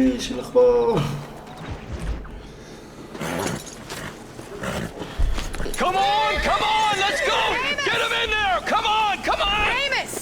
ايش الاخبار؟ Come on, let's go! Amos! Get him in there! Come on! Amos!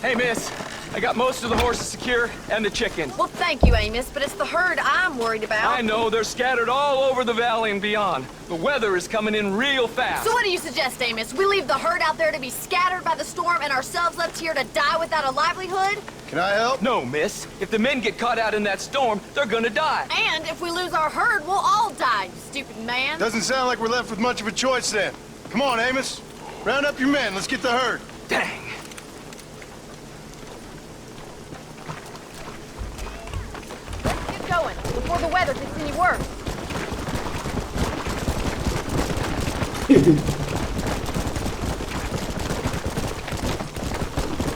Hey, miss, I got most of the horses secure and the chickens. Well, thank you, Amos, but it's the herd I'm worried about. I know, they're scattered all over the valley and beyond. The weather is coming in real fast. So what do you suggest, Amos? We leave the herd out there to be scattered by the storm and ourselves left here to die without a livelihood? Can I help? No, miss. If the men get caught out in that storm, they're gonna die. And if we lose our herd, we'll all die, you stupid man. Doesn't sound like we're left with much of a choice then. Come on, Amos. Round up your men. Let's get the herd. Dang. Get going, before the weather gets any worse.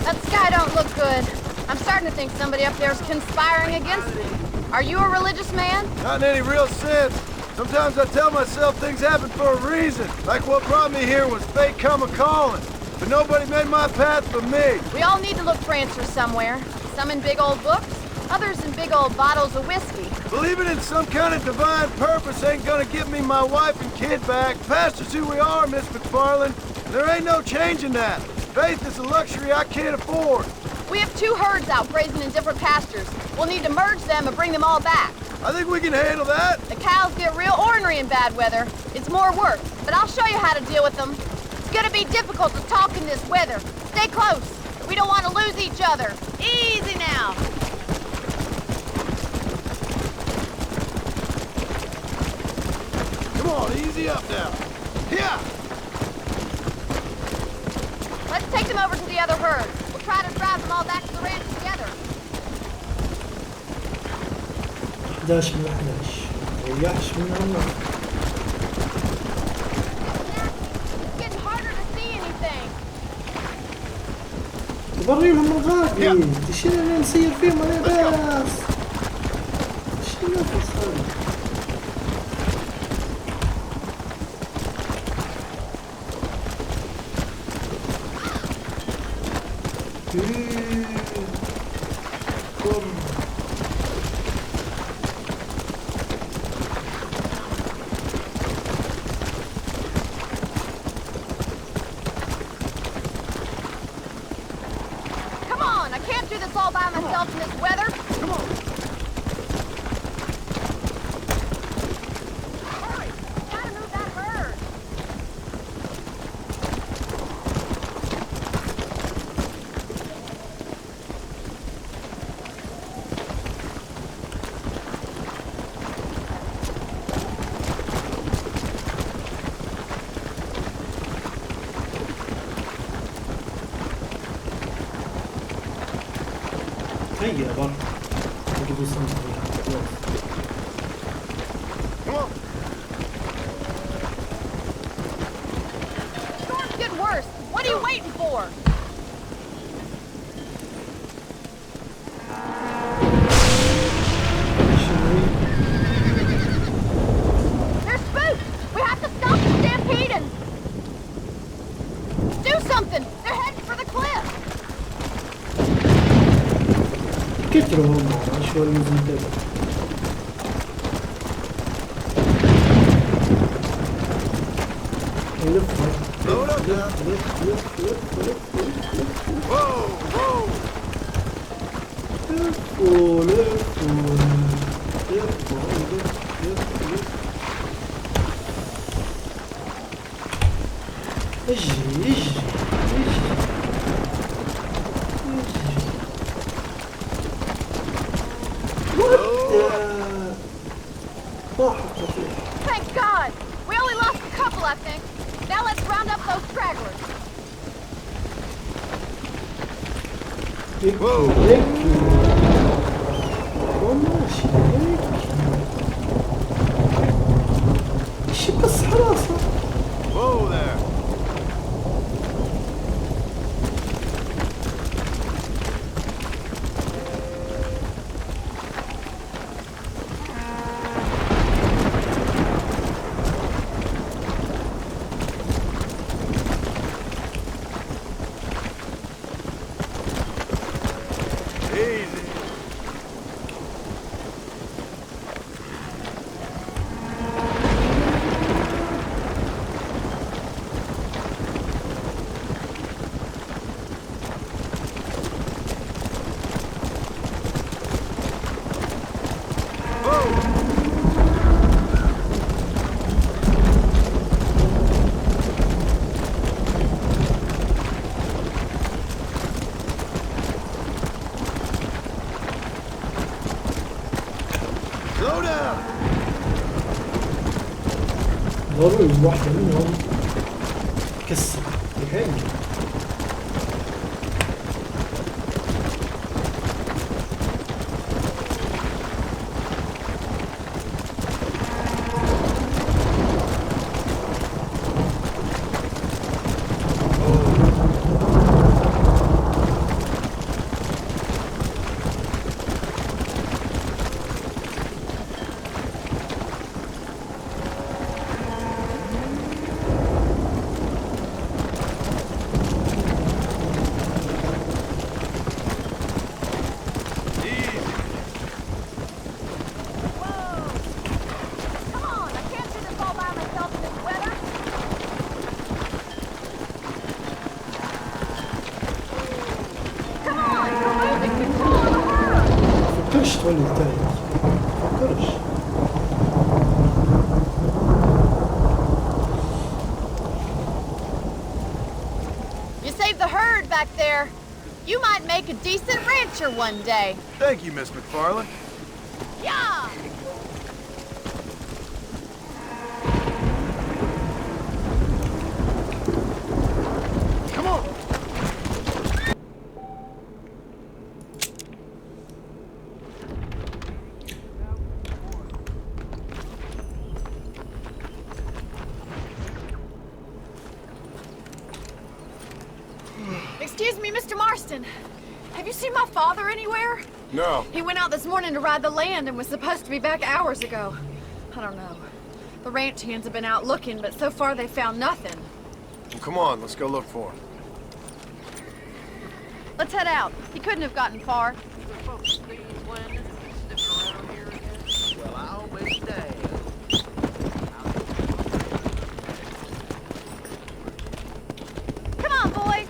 That sky don't look good. I'm starting to think somebody up there is conspiring against me. Are you a religious man? Not in any real sense. Sometimes I tell myself things happen for a reason. Like what brought me here was fate come a-calling. But nobody made my path but me. We all need to look for answers somewhere. Some in big old books, others in big old bottles of whiskey. Believing in some kind of divine purpose ain't gonna get me my wife and kid back. Past is who we are, Miss McFarland. There ain't no changing that. Faith is a luxury I can't afford. We have 2 herds out grazing in different pastures. We'll need to merge them and bring them all back. I think we can handle that. The cows get real ornery in bad weather. It's more work, but I'll show you how to deal with them. It's gonna be difficult to talk in this weather. Stay close. We don't want to lose each other. Easy now. Come on, easy up now. Yeah. Let's take them over to the other herd. We'll try to drive them all back to the ranch together. 11 من 11 ريحش من الله. It's getting harder to see anything. تبريهم الغادي تشيل اللي نسير فيهم انا بس. شنو نفس هذا؟ Come on, I can't do this all by myself in this weather. Come on. Hurry, gotta move that herd. هيا بر نجيبوا صندوق. Come on. Storm's getting worse. What are you waiting for? They're spooked. We have to stop the stampeding. Do something. They're heading for the cliff. كتروا هم شوي زيادة. Load up now. Whoa, whoa. اجري اجري اجري. Thank God. We only lost a couple, I think. Now let's round up those stragglers. Whoa there. Slow down. ضروري واحدة منهم تكسر الحين. فكرش تولي التاني فكرش. You saved the herd back there. You might make a decent rancher one day. Thank you, Miss McFarland. Yeah! Come on. Excuse me, Mr. Marston. Have you seen my father anywhere? No. He went out this morning to ride the land and was supposed to be back hours ago. I don't know. The ranch hands have been out looking, but so far they found nothing. Well, come on, let's go look for him. Let's head out. He couldn't have gotten far. Well, I'll be damned. Come on, boys.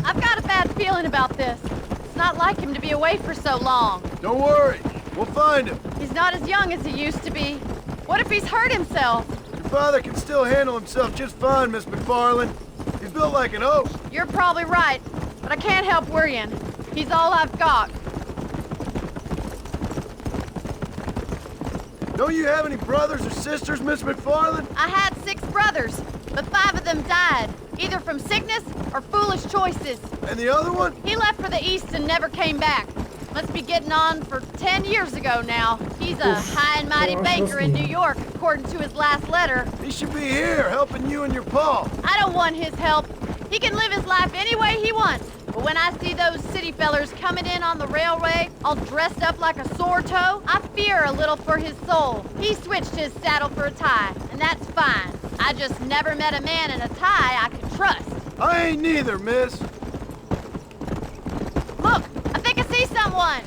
I've got a bad feeling about this. It's not like him to be away for so long. Don't worry, we'll find him. He's not as young as he used to be. What if he's hurt himself? Your father can still handle himself just fine, Miss McFarland. He's built like an oak. You're probably right, but I can't help worrying. He's all I've got. Don't you have any brothers or sisters, Miss McFarland? I had 6 brothers, but 5 of them died, either from sickness or foolish choices. And the other one? He left for the east and never came back. Must be getting on for 10 years ago now. He's a high and mighty banker in New York, according to his last letter. He should be here, helping you and your pa. I don't want his help. He can live his life any way he wants. But when I see those city fellers coming in on the railway, all dressed up like a sore toe, I fear a little for his soul. He switched his saddle for a tie, and that's fine. I just never met a man in a tie I could trust. I ain't neither, miss. Look, I think I see someone.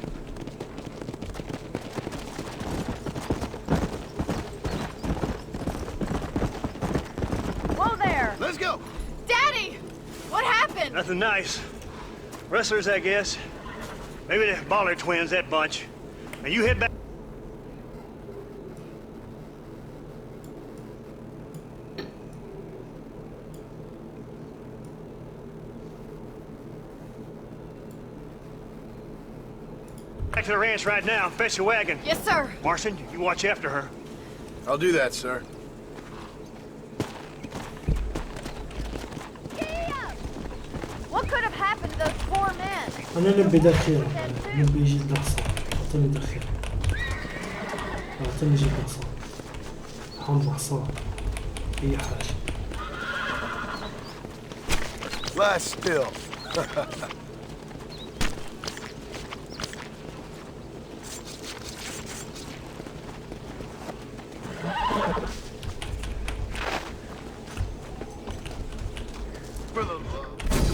Whoa there. Let's go. Daddy! What happened? Nothing nice. Rustlers, I guess. Maybe the Baller twins, that bunch. Now you head back. Back to the ranch right now. Fetch a wagon. Yes, sir. Marston, you watch after her. I'll do that, sir. What could have happened to those poor men? أنا نبي دخيل نبي يجي الدخسة أعطيني دخيل أعطيني يجي الدخسة حمض حصان أي حاجة. Lie still.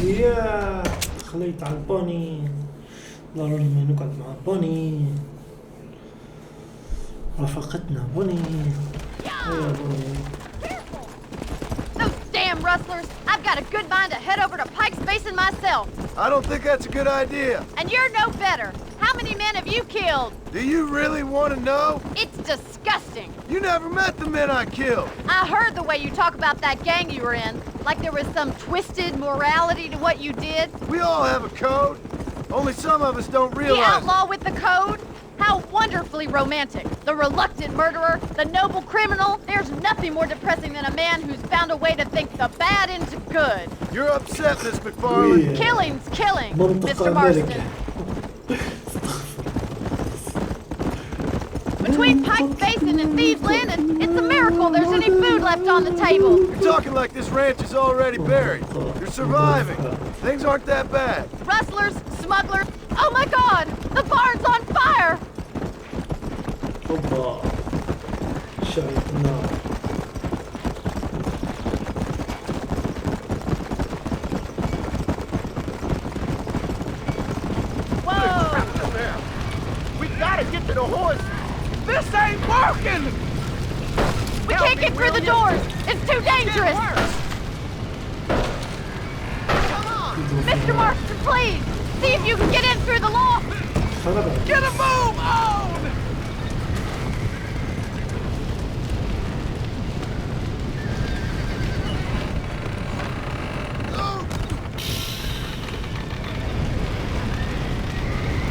يا خليت على البوني ضروري ما نقعد مع بوني رفقتنا بوني يا بوني. Those damn rustlers! I've got a good mind to head over to Pike's Basin myself. I don't think that's a good idea. And you're no better. How many men have you killed? Do you really want to know? It's disgusting. You never met the men I killed. I heard the way you talk about that gang you were in, like there was some twisted morality to what you did. We all have a code. Only some of us don't The realize it. outlaw with the code? How wonderfully romantic. The reluctant murderer, the noble criminal. There's nothing more depressing than a man who's found a way to think the bad into good. You're upset, Miss McFarland. Yeah. Killing's killing, منطقة Mr. Marston. أمريكا. Between Pike's Basin and Thieves Landing, it's a miracle there's any food left on the table. You're talking like this ranch is already buried. You're surviving. Things aren't that bad. Rustlers, smugglers. Oh my God! The barn's on fire! اوبا شايف النار. Whoa! We gotta get to the horse. This ain't working. We can't get through the doors. It's too dangerous. Mr. Marston, please! See if you can get in through the loft! خربت. Get a move on.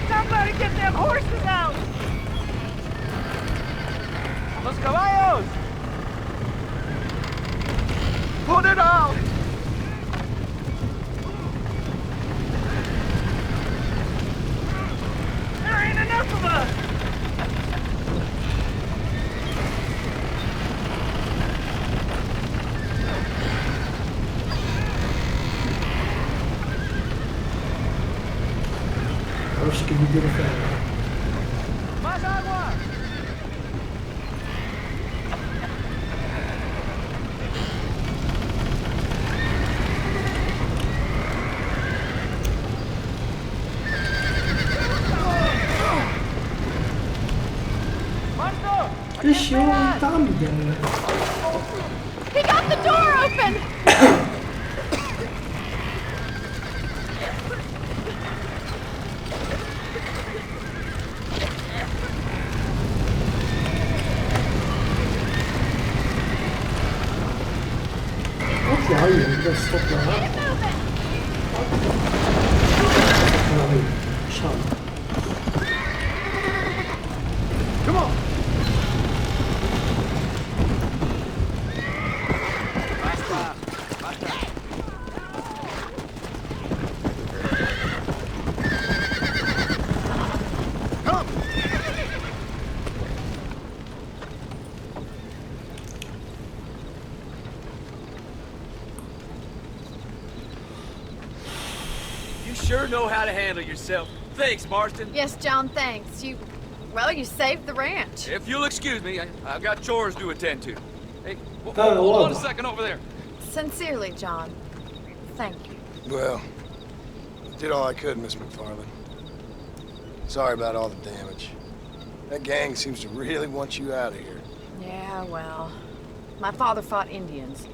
Somebody get them horses out. Los caballos. Put it out. There ain't enough of us! معرفش كيف يديروا فيها. Más agua! ايش هو متعمد يعني. He got the door open! اطلع هي بس تطلع ها. هي ان شاء الله. Come on. You sure know how to handle yourself. Thanks, Marston. Yes, John, thanks. You saved the ranch. If you'll excuse me, I've got chores to attend to. Hey, hold well. on a second over there. Sincerely, John. Thank you. Well, I did all I could, Miss McFarland. Sorry about all the damage. That gang seems to really want you out of here. Yeah, well, my father fought Indians.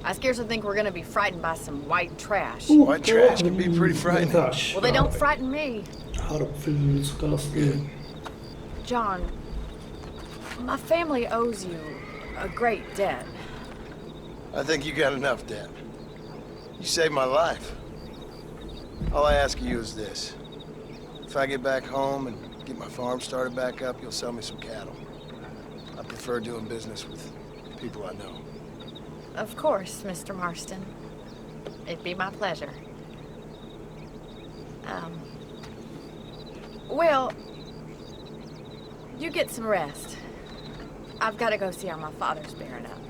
I scarcely think we're gonna be frightened by some white trash. White trash can be pretty frightening. Well, they don't frighten me. حرب في فلسطين. John, my family owes you a great debt. I think you got enough, Dad. You saved my life. All I ask of you is this. If I get back home and get my farm started back up, you'll sell me some cattle. I prefer doing business with people I know. Of course, Mr. Marston. It'd be my pleasure. Well, you get some rest. I've got to go see how my father's bearing up.